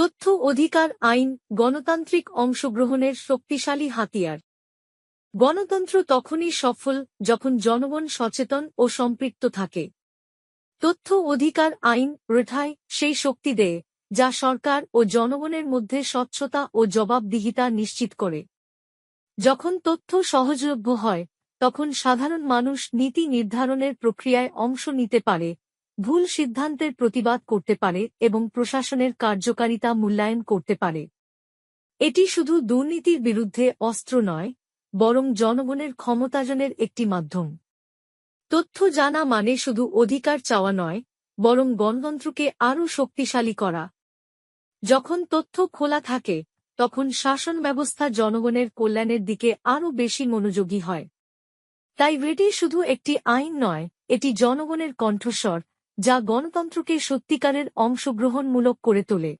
তথ্য অধিকার আইন গণতান্ত্রিক অংশগ্রহণের শক্তিশালী হাতিয়ার। গণতন্ত্র তখনই সফল যখন জনগণ সচেতন ও সম্পৃক্ত থাকে। তথ্য অধিকার আইন রেঠায় সেই শক্তি দেয় যা সরকার ও জনগণের মধ্যে স্বচ্ছতা ও জবাবদিহিতা নিশ্চিত করে। যখন তথ্য সহজলভ্য হয় তখন সাধারণ মানুষ নীতি নির্ধারণের প্রক্রিয়ায় অংশ নিতে পারে, ভুল সিদ্ধান্তের প্রতিবাদ করতে পারে এবং প্রশাসনের কার্যকারিতা মূল্যায়ন করতে পারে। এটি শুধু দুর্নীতির বিরুদ্ধে অস্ত্র নয়, বরং জনগণের ক্ষমতায়নের একটি মাধ্যম। তথ্য জানা মানে শুধু অধিকার চাওয়া নয়, বরং গণতন্ত্রকে আরও শক্তিশালী করা। যখন তথ্য খোলা থাকে তখন শাসন ব্যবস্থা জনগণের কল্যাণের দিকে আরও বেশি মনোযোগী হয়। তাই এটি শুধু একটি আইন নয়, এটি জনগণের কণ্ঠস্বর যা গণতন্ত্রকে সত্যিকারের অংশগ্রহণমূলক করে তোলে।